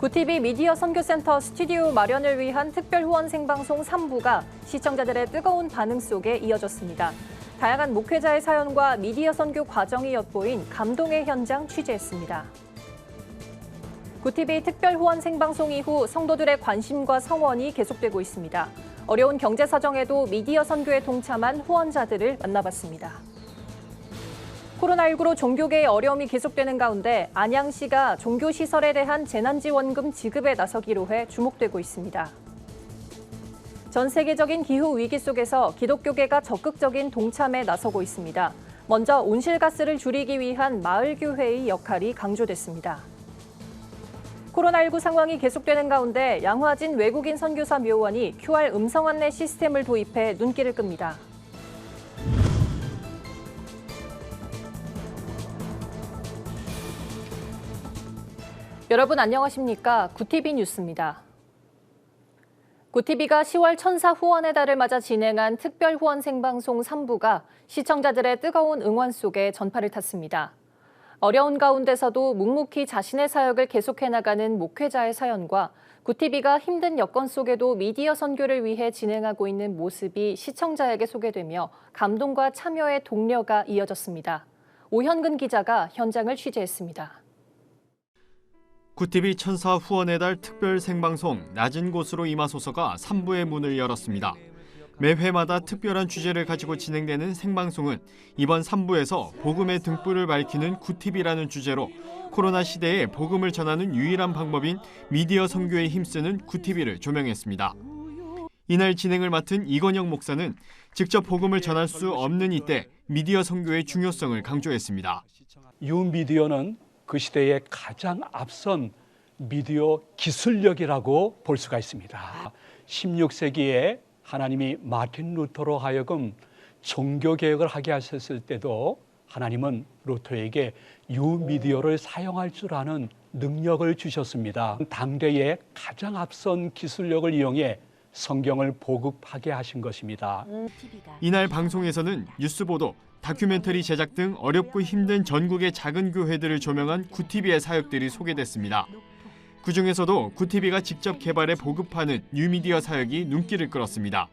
구티비 미디어 선교센터 스튜디오 마련을 위한 특별 후원 생방송 3부가 시청자들의 뜨거운 반응 속에 이어졌습니다. 다양한 목회자의 사연과 미디어 선교 과정이 엿보인 감동의 현장 취재했습니다. 구티비 특별 후원 생방송 이후 성도들의 관심과 성원이 계속되고 있습니다. 어려운 경제 사정에도 미디어 선교에 동참한 후원자들을 만나봤습니다. 코로나19로 종교계의 어려움이 계속되는 가운데 안양시가 종교시설에 대한 재난지원금 지급에 나서기로 해 주목되고 있습니다. 전 세계적인 기후 위기 속에서 기독교계가 적극적인 동참에 나서고 있습니다. 먼저 온실가스를 줄이기 위한 마을교회의 역할이 강조됐습니다. 코로나19 상황이 계속되는 가운데 양화진 외국인 선교사 묘원이 QR 음성 안내 시스템을 도입해 눈길을 끕니다. 여러분 안녕하십니까? 구티비 뉴스입니다. 구티비가 10월 천사 후원의 달을 맞아 진행한 특별 후원 생방송 3부가 시청자들의 뜨거운 응원 속에 전파를 탔습니다. 어려운 가운데서도 묵묵히 자신의 사역을 계속해 나가는 목회자의 사연과 구티비가 힘든 여건 속에도 미디어 선교를 위해 진행하고 있는 모습이 시청자에게 소개되며 감동과 참여의 동료가 이어졌습니다. 오현근 기자가 현장을 취재했습니다. 구티비 천사 후원의 달 특별 생방송 낮은 곳으로 임하소서가 3부의 문을 열었습니다. 매 회마다 특별한 주제를 가지고 진행되는 생방송은 이번 3부에서 복음의 등불을 밝히는 구티비라는 주제로 코로나 시대에 복음을 전하는 유일한 방법인 미디어 선교에 힘쓰는 구티비를 조명했습니다. 이날 진행을 맡은 이건영 목사는 직접 복음을 전할 수 없는 이때 미디어 선교의 중요성을 강조했습니다. 뉴미디어는 그 시대의 가장 앞선 미디어 기술력이라고 볼 수가 있습니다. 16세기에 하나님이 마틴 루터로 하여금 종교개혁을 하게 하셨을 때도 하나님은 루터에게 뉴미디어를 사용할 줄 아는 능력을 주셨습니다. 당대의 가장 앞선 기술력을 이용해 성경을 보급하게 하신 것입니다. 이날 방송에서는 뉴스 보도, 다큐멘터리 제작 등 어렵고 힘든 전국의 작은 교회들을 조명한 구티비의 사역들이 소개됐습니다. 그중에서도 구티비가 직접 개발해 보급하는 뉴미디어 사역이 눈길을 끌었습니다.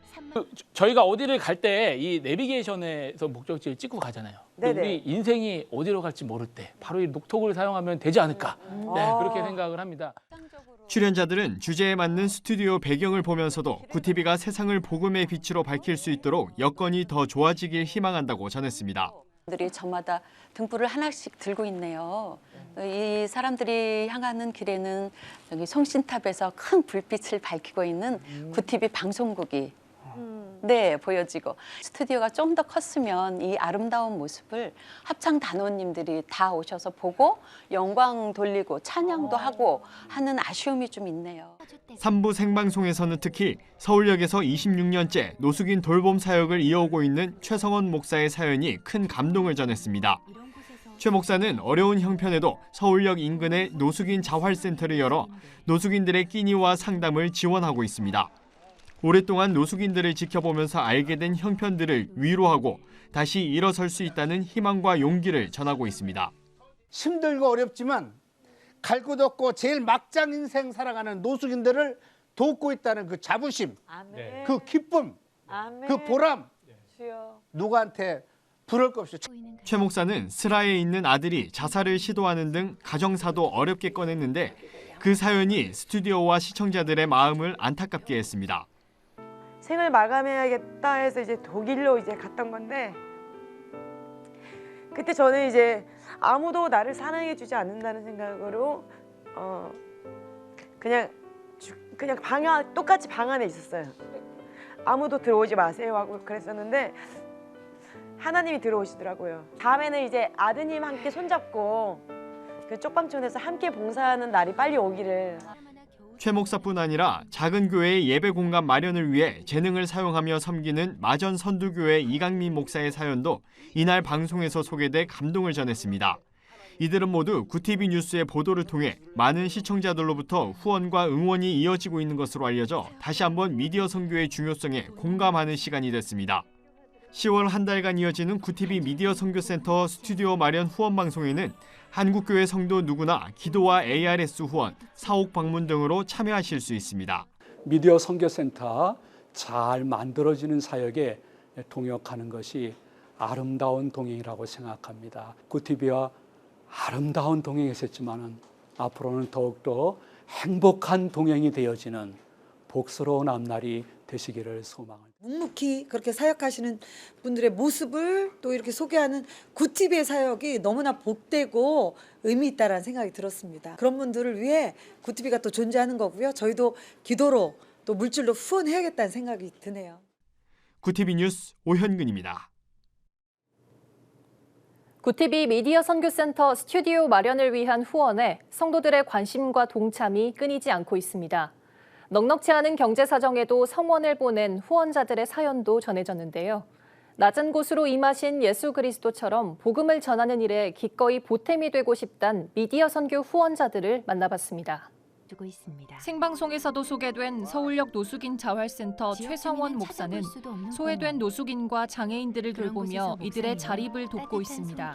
저희가 어디를 갈 때 이 내비게이션에서 목적지를 찍고 가잖아요. 우리 인생이 어디로 갈지 모를 때 바로 이 녹톡을 사용하면 되지 않을까. 네, 그렇게 생각을 합니다. 출연자들은 주제에 맞는 스튜디오 배경을 보면서도 구티비가 세상을 복음의 빛으로 밝힐 수 있도록 여건이 더 좋아지길 희망한다고 전했습니다. 들이 저마다 등불을 하나씩 들고 있네요. 이 사람들이 향하는 길에는 여기 성신탑에서 큰 불빛을 밝히고 있는 구티비 방송국이 보여지고 스튜디오가 좀 더 컸으면 이 아름다운 모습을 합창 단원님들이 다 오셔서 보고 영광 돌리고 찬양도 하고 하는 아쉬움이 좀 있네요. 3부 생방송에서는 특히 서울역에서 26년째 노숙인 돌봄 사역을 이어오고 있는 최성원 목사의 사연이 큰 감동을 전했습니다. 최 목사는 어려운 형편에도 서울역 인근에 노숙인 자활센터를 열어 노숙인들의 끼니와 상담을 지원하고 있습니다. 오랫동안 노숙인들을 지켜보면서 알게 된 형편들을 위로하고 다시 일어설 수 있다는 희망과 용기를 전하고 있습니다. 힘들고 어렵지만 갈 곳 없고 제일 막장 인생 살아가는 노숙인들을 돕고 있다는 그 자부심, 그 기쁨, 그 보람, 누구한테 부러울 것 없이. 최 목사는 슬하에 있는 아들이 자살을 시도하는 등 가정사도 어렵게 꺼냈는데 그 사연이 스튜디오와 시청자들의 마음을 안타깝게 했습니다. 생을 마감해야겠다 해서 이제 독일로 이제 갔던 건데 그때 저는 이제 아무도 나를 사랑해주지 않는다는 생각으로 그냥 똑같이 방 안에 있었어요. 아무도 들어오지 마세요 하고 그랬었는데 하나님이 들어오시더라고요. 다음에는 이제 아드님 함께 손잡고 그 쪽방촌에서 함께 봉사하는 날이 빨리 오기를. 최 목사뿐 아니라 작은 교회의 예배 공간 마련을 위해 재능을 사용하며 섬기는 마전 선두교회 이강민 목사의 사연도 이날 방송에서 소개돼 감동을 전했습니다. 이들은 모두 구티비 뉴스의 보도를 통해 많은 시청자들로부터 후원과 응원이 이어지고 있는 것으로 알려져 다시 한번 미디어 선교의 중요성에 공감하는 시간이 됐습니다. 10월 한 달간 이어지는 구티비 미디어 선교센터 스튜디오 마련 후원 방송에는 한국교회 성도 누구나 기도와 ARS 후원, 사옥 방문 등으로 참여하실 수 있습니다. 미디어 선교센터 잘 만들어지는 사역에 동역하는 것이 아름다운 동행이라고 생각합니다. 굿TV와 아름다운 동행했었지만은 앞으로는 더욱더 행복한 동행이 되어지는 복스러운 앞날이 되시기를 소망합니다. 묵묵히 그렇게 사역하시는 분들의 모습을 또 이렇게 소개하는 굿TV의 사역이 너무나 복되고 의미 있다라는 생각이 들었습니다. 그런 분들을 위해 굿TV가 또 존재하는 거고요. 저희도 기도로 또 물질로 후원해야겠다는 생각이 드네요. 굿TV 뉴스 오현근입니다. 굿TV 미디어 선교센터 스튜디오 마련을 위한 후원에 성도들의 관심과 동참이 끊이지 않고 있습니다. 넉넉지 않은 경제 사정에도 성원을 보낸 후원자들의 사연도 전해졌는데요. 낮은 곳으로 임하신 예수 그리스도처럼 복음을 전하는 일에 기꺼이 보탬이 되고 싶단 미디어 선교 후원자들을 만나봤습니다. 생방송에서도 소개된 서울역 노숙인 자활센터 최성원 목사는 소외된 노숙인과 장애인들을 돌보며 이들의 자립을 돕고 있습니다.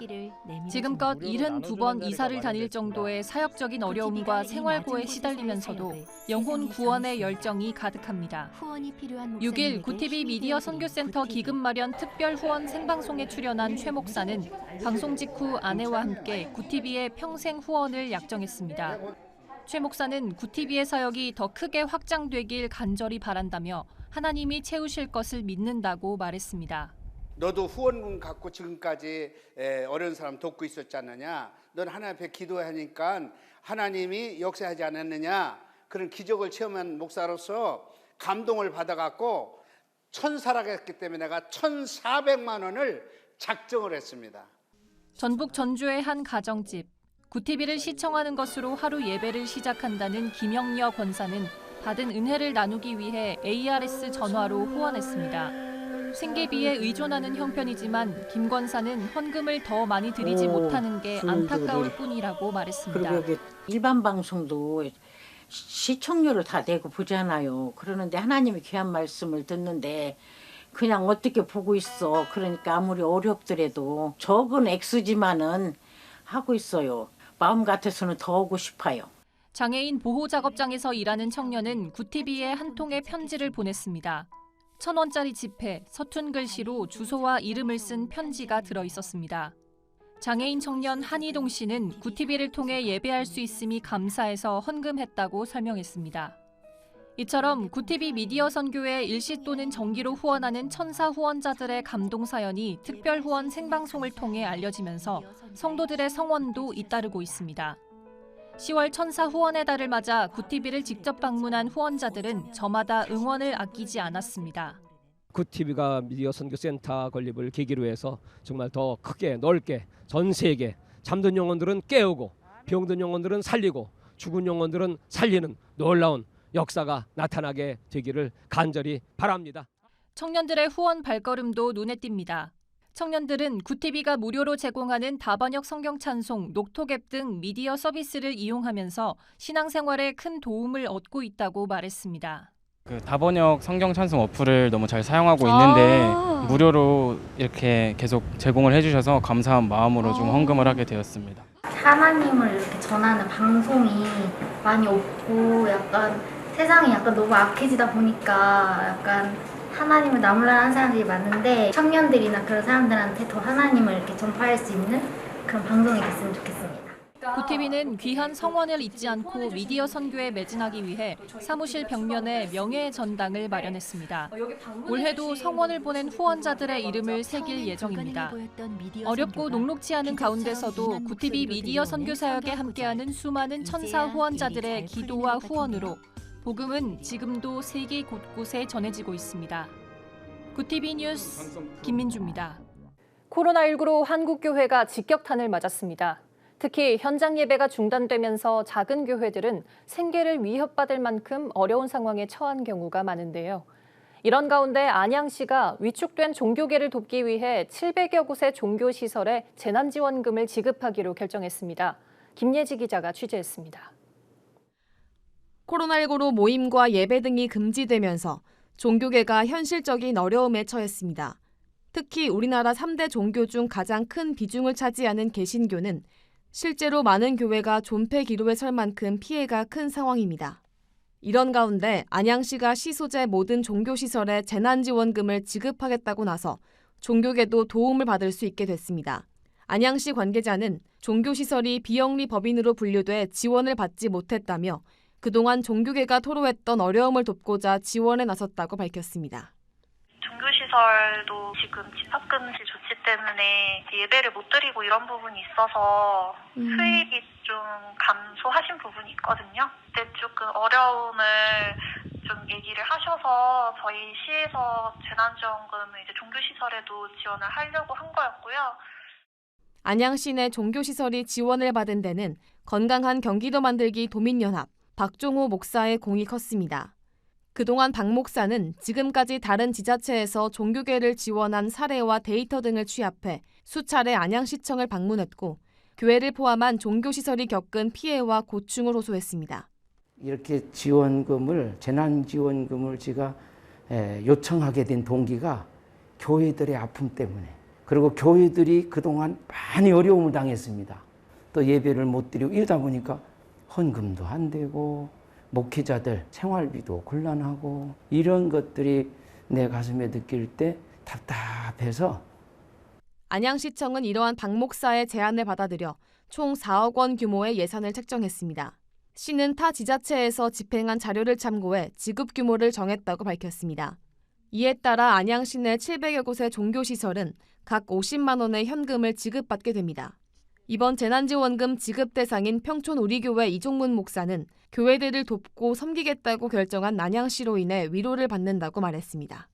지금껏 72번 이사를 다닐 정도의 사역적인 어려움과 생활고에 시달리면서도 영혼 구원의 열정이 가득합니다. 6일 굿TV 미디어 선교센터 기금 마련 특별 후원 생방송에 출연한 최 목사는 방송 직후 아내와 함께 굿TV의 평생 후원을 약정했습니다. 최 목사는 굿TV의 사역이 더 크게 확장되길 간절히 바란다며 하나님이 채우실 것을 믿는다고 말했습니다. 너도 후원금 갖고 지금까지 어려운 사람 돕고 있었지 않느냐. 넌 하나님 앞에 기도하니까 하나님이 역사하지 않았느냐. 그런 기적을 체험한 목사로서 감동을 받아갖고 천사라고 했기 때문에 내가 1,400만 원을 작정을 했습니다. 전북 전주의 한 가정집. 굿TV를 시청하는 것으로 하루 예배를 시작한다는 김영여 권사는 받은 은혜를 나누기 위해 ARS 전화로 후원했습니다. 생계비에 의존하는 형편이지만 김 권사는 헌금을 더 많이 드리지 못하는 게 안타까울 뿐이라고 말했습니다. 그리고 일반 방송도 시청료를 다 내고 보잖아요. 그러는데 하나님의 귀한 말씀을 듣는데 그냥 어떻게 보고 있어. 그러니까 아무리 어렵더라도 적은 액수지만은 하고 있어요. 마음 같아서는 더 오고 싶어요. 장애인 보호 작업장에서 일하는 청년은 굿TV에 한 통의 편지를 보냈습니다. 1,000원짜리 지폐, 서툰 글씨로 주소와 이름을 쓴 편지가 들어 있었습니다. 장애인 청년 한희동 씨는 굿TV를 통해 예배할 수 있음이 감사해서 헌금했다고 설명했습니다. 이처럼 굿TV 미디어 선교에 일시 또는 정기로 후원하는 천사 후원자들의 감동 사연이 특별 후원 생방송을 통해 알려지면서 성도들의 성원도 잇따르고 있습니다. 10월 천사 후원의 달을 맞아 굿TV를 직접 방문한 후원자들은 저마다 응원을 아끼지 않았습니다. 굿TV가 미디어 선교센터 건립을 계기로 해서 정말 더 크게 넓게 전 세계 잠든 영혼들은 깨우고 병든 영혼들은 살리고 죽은 영혼들은 살리는 놀라운 역사가 나타나게 되기를 간절히 바랍니다. 청년들의 후원 발걸음도 눈에 띕니다. 청년들은 굿TV가 무료로 제공하는 다번역 성경 찬송, 녹토갭 등 미디어 서비스를 이용하면서 신앙생활에 큰 도움을 얻고 있다고 말했습니다. 그 다번역 성경 찬송 어플을 너무 잘 사용하고 있는데 무료로 이렇게 계속 제공을 해주셔서 감사한 마음으로 좀 헌금을 하게 되었습니다. 하나님을 이렇게 전하는 방송이 많이 없고 약간 세상이 약간 너무 악해지다 보니까 약간 하나님을 나무라 하는 사람들이 많은데 청년들이나 그런 사람들한테 더 하나님을 이렇게 전파할 수 있는 그런 방송이 됐으면 좋겠습니다. 굿TV는 귀한 성원을 잊지 않고 미디어 선교에 매진하기 위해 사무실 벽면에 명예의 전당을 마련했습니다. 올해도 성원을 보낸 후원자들의 이름을 새길 예정입니다. 어렵고 녹록지 않은 가운데서도 굿TV 미디어 선교 사역에 함께하는 수많은 천사 후원자들의 기도와 후원으로 복음은 지금도 세계 곳곳에 전해지고 있습니다. 굿TV 뉴스 김민주입니다. 코로나19로 한국교회가 직격탄을 맞았습니다. 특히 현장 예배가 중단되면서 작은 교회들은 생계를 위협받을 만큼 어려운 상황에 처한 경우가 많은데요. 이런 가운데 안양시가 위축된 종교계를 돕기 위해 700여 곳의 종교시설에 재난지원금을 지급하기로 결정했습니다. 김예지 기자가 취재했습니다. 코로나19로 모임과 예배 등이 금지되면서 종교계가 현실적인 어려움에 처했습니다. 특히 우리나라 3대 종교 중 가장 큰 비중을 차지하는 개신교는 실제로 많은 교회가 존폐 기로에 설 만큼 피해가 큰 상황입니다. 이런 가운데 안양시가 시 소재 모든 종교시설에 재난지원금을 지급하겠다고 나서 종교계도 도움을 받을 수 있게 됐습니다. 안양시 관계자는 종교시설이 비영리 법인으로 분류돼 지원을 받지 못했다며 그동안 종교계가 토로했던 어려움을 돕고자 지원에 나섰다고 밝혔습니다. 종교시설도 지금 집합금지 조치 때문에 예배를 못 드리고 이런 부분이 있어서 수익이 좀 감소하신 부분이 있거든요. 그때 조금 어려움을 좀 얘기를 하셔서 저희 시에서 재난지원금을 이제 종교시설에도 지원을 하려고 한 거였고요. 안양시 내 종교시설이 지원을 받은 데는 건강한 경기도 만들기 도민연합 박종호 목사의 공이 컸습니다. 그동안 박 목사는 지금까지 다른 지자체에서 종교계를 지원한 사례와 데이터 등을 취합해 수차례 안양시청을 방문했고 교회를 포함한 종교시설이 겪은 피해와 고충을 호소했습니다. 이렇게 재난지원금을 제가 요청하게 된 동기가 교회들의 아픔 때문에, 그리고 교회들이 그동안 많이 어려움을 당했습니다. 또 예배를 못 드리고 이러다 보니까 헌금도 안 되고 목회자들 생활비도 곤란하고 이런 것들이 내 가슴에 느낄 때 답답해서 안양시청은 이러한 박 목사의 제안을 받아들여 총 4억 원 규모의 예산을 책정했습니다. 시는 타 지자체에서 집행한 자료를 참고해 지급 규모를 정했다고 밝혔습니다. 이에 따라 안양시 내 700여 곳의 종교시설은 각 50만 원의 현금을 지급받게 됩니다. 이번 재난지원금 지급 대상인 평촌 우리교회 이종문 목사는 교회들을 돕고 섬기겠다고 결정한 안양시로 인해 위로를 받는다고 말했습니다.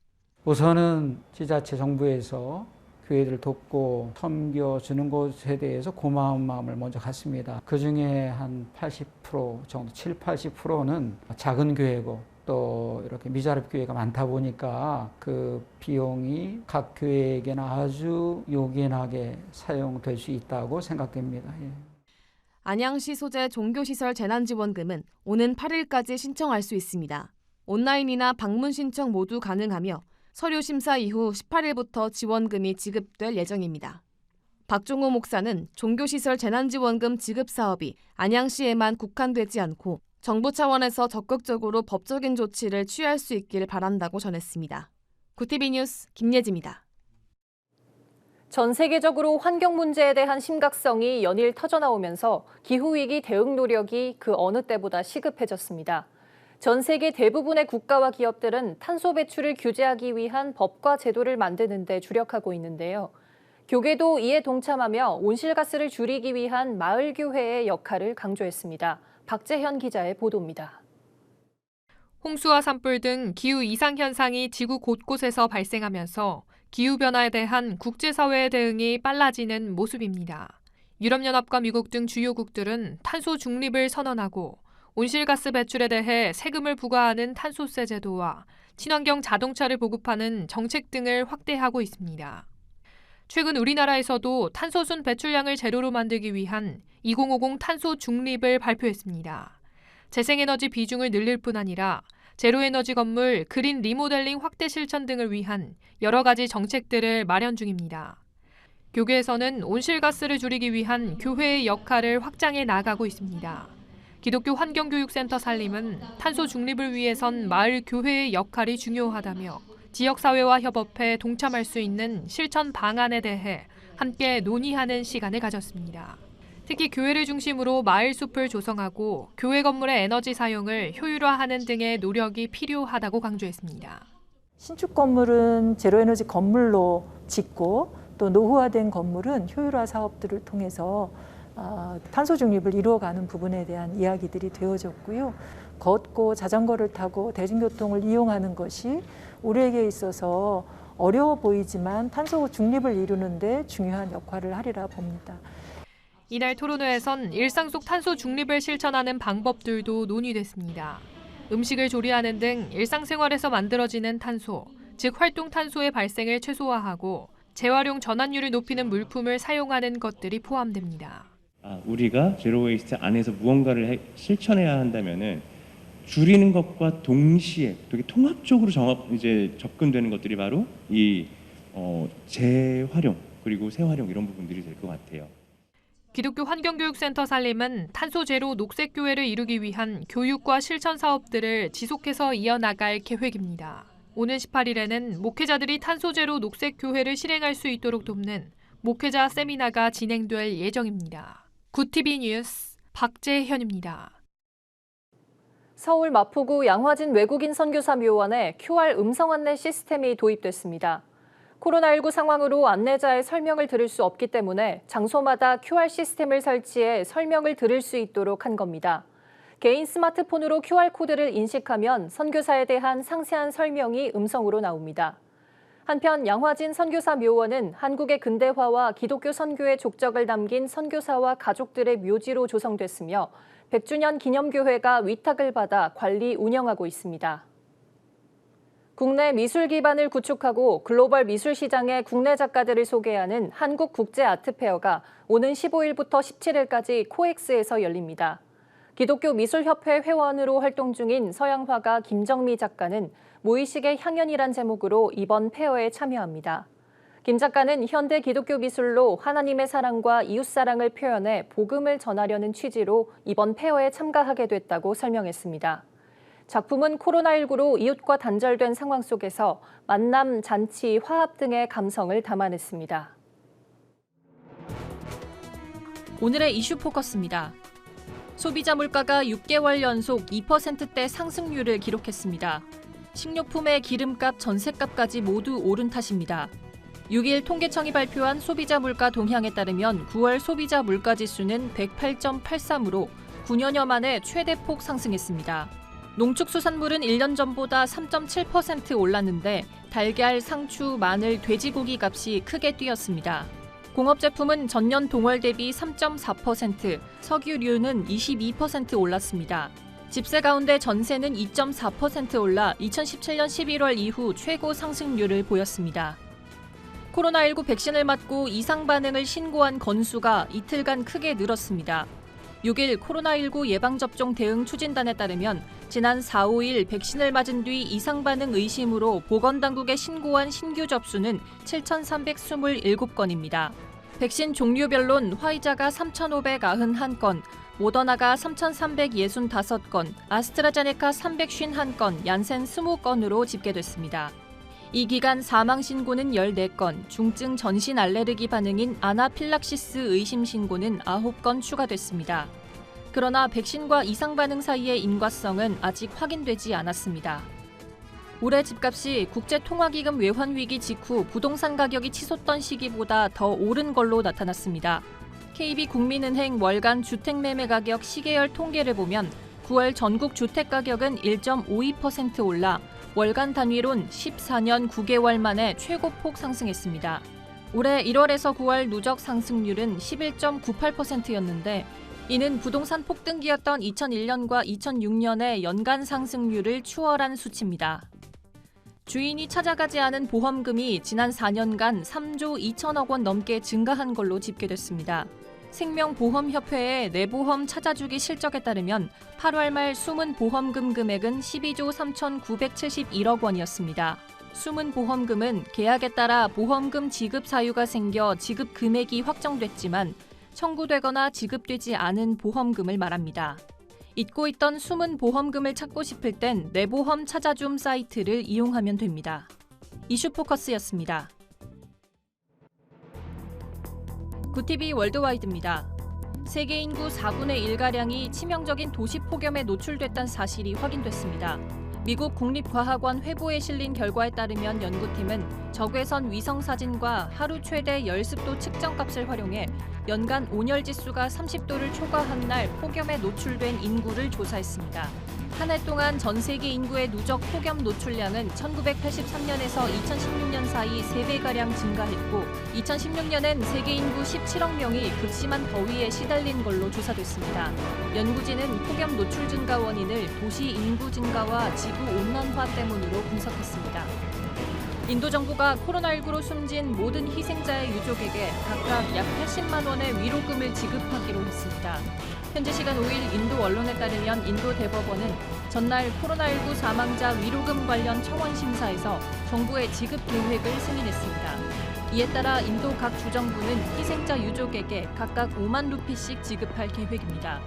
우선은 지자체 정부에서 교회들을 돕고 섬겨주는 것에 대해서 고마운 마음을 먼저 갖습니다. 그중에 한 80% 정도, 70-80%는 작은 교회고 또 이렇게 미자립 교회가 많다 보니까 그 비용이 각 교회에게는 아주 요긴하게 사용될 수 있다고 생각됩니다. 예. 안양시 소재 종교시설 재난지원금은 오는 8일까지 신청할 수 있습니다. 온라인이나 방문 신청 모두 가능하며 서류 심사 이후 18일부터 지원금이 지급될 예정입니다. 박종호 목사는 종교시설 재난지원금 지급 사업이 안양시에만 국한되지 않고 정부 차원에서 적극적으로 법적인 조치를 취할 수 있길 바란다고 전했습니다. 구티비 뉴스 김예지입니다. 전 세계적으로 환경 문제에 대한 심각성이 연일 터져나오면서 기후위기 대응 노력이 그 어느 때보다 시급해졌습니다. 전 세계 대부분의 국가와 기업들은 탄소 배출을 규제하기 위한 법과 제도를 만드는 데 주력하고 있는데요. 교계도 이에 동참하며 온실가스를 줄이기 위한 마을교회의 역할을 강조했습니다. 박재현 기자의 보도입니다. 홍수와 산불 등 기후 이상 현상이 지구 곳곳에서 발생하면서 기후변화에 대한 국제사회의 대응이 빨라지는 모습입니다. 유럽연합과 미국 등 주요국들은 탄소 중립을 선언하고 온실가스 배출에 대해 세금을 부과하는 탄소세 제도와 친환경 자동차를 보급하는 정책 등을 확대하고 있습니다. 최근 우리나라에서도 탄소순 배출량을 제로로 만들기 위한 2050 탄소 중립을 발표했습니다. 재생에너지 비중을 늘릴 뿐 아니라 제로에너지 건물, 그린 리모델링 확대 실천 등을 위한 여러 가지 정책들을 마련 중입니다. 교계에서는 온실가스를 줄이기 위한 교회의 역할을 확장해 나가고 있습니다. 기독교 환경교육센터 살림은 탄소 중립을 위해선 마을 교회의 역할이 중요하다며 지역사회와 협업해 동참할 수 있는 실천 방안에 대해 함께 논의하는 시간을 가졌습니다. 특히 교회를 중심으로 마을 숲을 조성하고 교회 건물의 에너지 사용을 효율화하는 등의 노력이 필요하다고 강조했습니다. 신축 건물은 제로에너지 건물로 짓고 또 노후화된 건물은 효율화 사업들을 통해서 탄소 중립을 이루어가는 부분에 대한 이야기들이 되어졌고요. 걷고 자전거를 타고 대중교통을 이용하는 것이 우리에게 있어서 어려워 보이지만 탄소 중립을 이루는 데 중요한 역할을 하리라 봅니다. 이날 토론회에선 일상 속 탄소 중립을 실천하는 방법들도 논의됐습니다. 음식을 조리하는 등 일상생활에서 만들어지는 탄소, 즉 활동 탄소의 발생을 최소화하고 재활용 전환율을 높이는 물품을 사용하는 것들이 포함됩니다. 우리가 제로 웨이스트 안에서 무언가를 실천해야 한다면은 줄이는 것과 동시에 되게 통합적으로 접근되는 것들이 바로 이 재활용 그리고 재활용 이런 부분들이 될 것 같아요. 기독교 환경교육센터 산림은 탄소 제로 녹색교회를 이루기 위한 교육과 실천 사업들을 지속해서 이어나갈 계획입니다. 오는 18일에는 목회자들이 탄소 제로 녹색교회를 실행할 수 있도록 돕는 목회자 세미나가 진행될 예정입니다. 굿TV 뉴스 박재현입니다. 서울 마포구 양화진 외국인 선교사 묘원에 QR 음성 안내 시스템이 도입됐습니다. 코로나19 상황으로 안내자의 설명을 들을 수 없기 때문에 장소마다 QR 시스템을 설치해 설명을 들을 수 있도록 한 겁니다. 개인 스마트폰으로 QR코드를 인식하면 선교사에 대한 상세한 설명이 음성으로 나옵니다. 한편 양화진 선교사 묘원은 한국의 근대화와 기독교 선교의 족적을 담긴 선교사와 가족들의 묘지로 조성됐으며 100주년 기념교회가 위탁을 받아 관리 운영하고 있습니다. 국내 미술 기반을 구축하고 글로벌 미술 시장의 국내 작가들을 소개하는 한국국제아트페어가 오는 15일부터 17일까지 코엑스에서 열립니다. 기독교 미술협회 회원으로 활동 중인 서양 화가 김정미 작가는 모의식의 향연이란 제목으로 이번 페어에 참여합니다. 김 작가는 현대 기독교 미술로 하나님의 사랑과 이웃사랑을 표현해 복음을 전하려는 취지로 이번 페어에 참가하게 됐다고 설명했습니다. 작품은 코로나19로 이웃과 단절된 상황 속에서 만남, 잔치, 화합 등의 감성을 담아냈습니다. 오늘의 이슈 포커스입니다. 소비자 물가가 6개월 연속 2%대 상승률을 기록했습니다. 식료품의 기름값, 전셋값까지 모두 오른 탓입니다. 6일 통계청이 발표한 소비자 물가 동향에 따르면 9월 소비자 물가지수는 108.83으로 9년여 만에 최대폭 상승했습니다. 농축수산물은 1년 전보다 3.7% 올랐는데 달걀, 상추, 마늘, 돼지고기 값이 크게 뛰었습니다. 공업제품은 전년 동월 대비 3.4%, 석유류는 22% 올랐습니다. 집세 가운데 전세는 2.4% 올라 2017년 11월 이후 최고 상승률을 보였습니다. 코로나19 백신을 맞고 이상 반응을 신고한 건수가 이틀간 크게 늘었습니다. 6일 코로나19 예방접종 대응 추진단에 따르면 지난 4, 5일 백신을 맞은 뒤 이상 반응 의심으로 보건당국에 신고한 신규 접수는 7,327건입니다. 백신 종류별론 화이자가 3,591건, 모더나가 3,365건, 아스트라제네카 351건, 얀센 20건으로 집계됐습니다. 이 기간 사망 신고는 14건, 중증 전신 알레르기 반응인 아나필락시스 의심 신고는 9건 추가됐습니다. 그러나 백신과 이상 반응 사이의 인과성은 아직 확인되지 않았습니다. 올해 집값이 국제통화기금 외환위기 직후 부동산 가격이 치솟던 시기보다 더 오른 걸로 나타났습니다. KB국민은행 월간 주택매매 가격 시계열 통계를 보면 9월 전국 주택가격은 1.52% 올라 월간 단위론 14년 9개월 만에 최고폭 상승했습니다. 올해 1월에서 9월 누적 상승률은 11.98%였는데 이는 부동산 폭등기였던 2001년과 2006년의 연간 상승률을 추월한 수치입니다. 주인이 찾아가지 않은 보험금이 지난 4년간 3조 2천억 원 넘게 증가한 걸로 집계됐습니다. 생명보험협회의 내보험 찾아주기 실적에 따르면 8월 말 숨은 보험금 금액은 12조 3,971억 원이었습니다. 숨은 보험금은 계약에 따라 보험금 지급 사유가 생겨 지급 금액이 확정됐지만 청구되거나 지급되지 않은 보험금을 말합니다. 잊고 있던 숨은 보험금을 찾고 싶을 땐 내보험 찾아줌 사이트를 이용하면 됩니다. 이슈포커스였습니다. 굿TV 월드와이드입니다. 세계 인구 4분의 1가량이 치명적인 도시 폭염에 노출됐다는 사실이 확인됐습니다. 미국 국립과학원 회보에 실린 결과에 따르면 연구팀은 적외선 위성사진과 하루 최대 열습도 측정값을 활용해 연간 온열 지수가 30도를 초과한 날 폭염에 노출된 인구를 조사했습니다. 한 해 동안 전 세계 인구의 누적 폭염 노출량은 1983년에서 2016년 사이 3배가량 증가했고 2016년엔 세계 인구 17억 명이 극심한 더위에 시달린 걸로 조사됐습니다. 연구진은 폭염 노출 증가 원인을 도시 인구 증가와 지구 온난화 때문으로 분석했습니다. 인도 정부가 코로나19로 숨진 모든 희생자의 유족에게 각각 약 80만 원의 위로금을 지급하기로 했습니다. 현지 시간 5일 인도 언론에 따르면 인도 대법원은 전날 코로나19 사망자 위로금 관련 청원 심사에서 정부의 지급 계획을 승인했습니다. 이에 따라 인도 각 주정부는 희생자 유족에게 각각 5만 루피씩 지급할 계획입니다.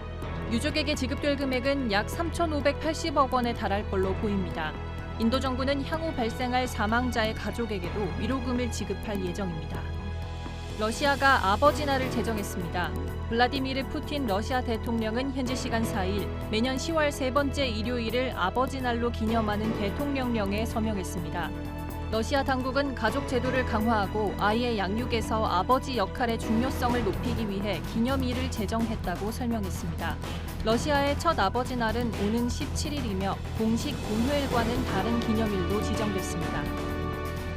유족에게 지급될 금액은 약 3,580억 원에 달할 걸로 보입니다. 인도 정부는 향후 발생할 사망자의 가족에게도 위로금을 지급할 예정입니다. 러시아가 아버지 날을 제정했습니다. 블라디미르 푸틴 러시아 대통령은 현지 시간 4일 매년 10월 세 번째 일요일을 아버지 날로 기념하는 대통령령에 서명했습니다. 러시아 당국은 가족 제도를 강화하고 아이의 양육에서 아버지 역할의 중요성을 높이기 위해 기념일을 제정했다고 설명했습니다. 러시아의 첫 아버지 날은 오는 17일이며 공식 본회일과는 다른 기념일로 지정됐습니다.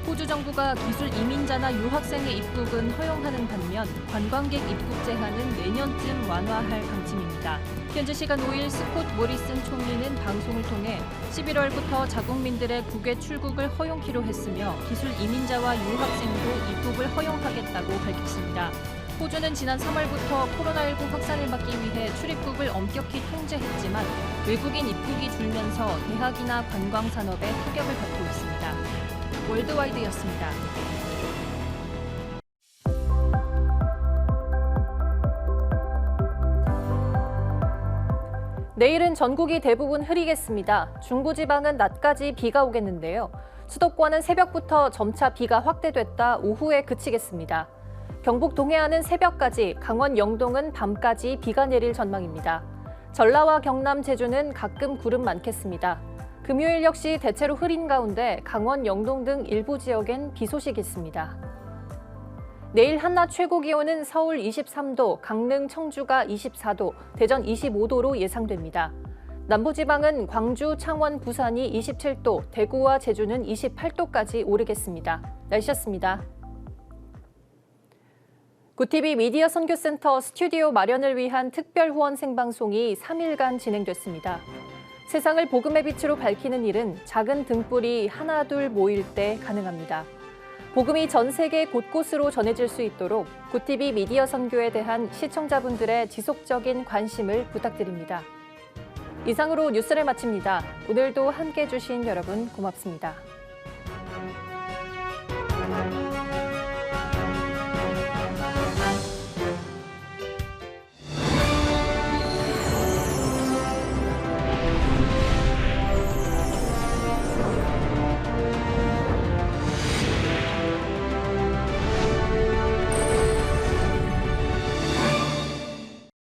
호주 정부가 기술 이민자나 유학생의 입국은 허용하는 반면 관광객 입국 제한은 내년쯤 완화할 방침입니다. 현지 시간 5일 스콧 모리슨 총리는 방송을 통해 11월부터 자국민들의 국외 출국을 허용키로 했으며 기술 이민자와 유학생도 입국을 허용하겠다고 밝혔습니다. 호주는 지난 3월부터 코로나19 확산을 막기 위해 출입국을 엄격히 통제했지만 외국인 입국이 줄면서 대학이나 관광 산업에 타격을 받고 있습니다. 월드와이드였습니다. 내일은 전국이 대부분 흐리겠습니다. 중부지방은 낮까지 비가 오겠는데요. 수도권은 새벽부터 점차 비가 확대됐다 오후에 그치겠습니다. 경북 동해안은 새벽까지, 강원 영동은 밤까지 비가 내릴 전망입니다. 전라와 경남, 제주는 가끔 구름 많겠습니다. 금요일 역시 대체로 흐린 가운데 강원 영동 등 일부 지역엔 비 소식이 있습니다. 내일 한낮 최고 기온은 서울 23도, 강릉, 청주가 24도, 대전 25도로 예상됩니다. 남부지방은 광주, 창원, 부산이 27도, 대구와 제주는 28도까지 오르겠습니다. 날씨였습니다. 구TV 미디어 선교센터 스튜디오 마련을 위한 특별 후원 생방송이 3일간 진행됐습니다. 세상을 복음의 빛으로 밝히는 일은 작은 등불이 하나둘 모일 때 가능합니다. 복음이 전 세계 곳곳으로 전해질 수 있도록 구TV 미디어 선교에 대한 시청자분들의 지속적인 관심을 부탁드립니다. 이상으로 뉴스를 마칩니다. 오늘도 함께해 주신 여러분 고맙습니다.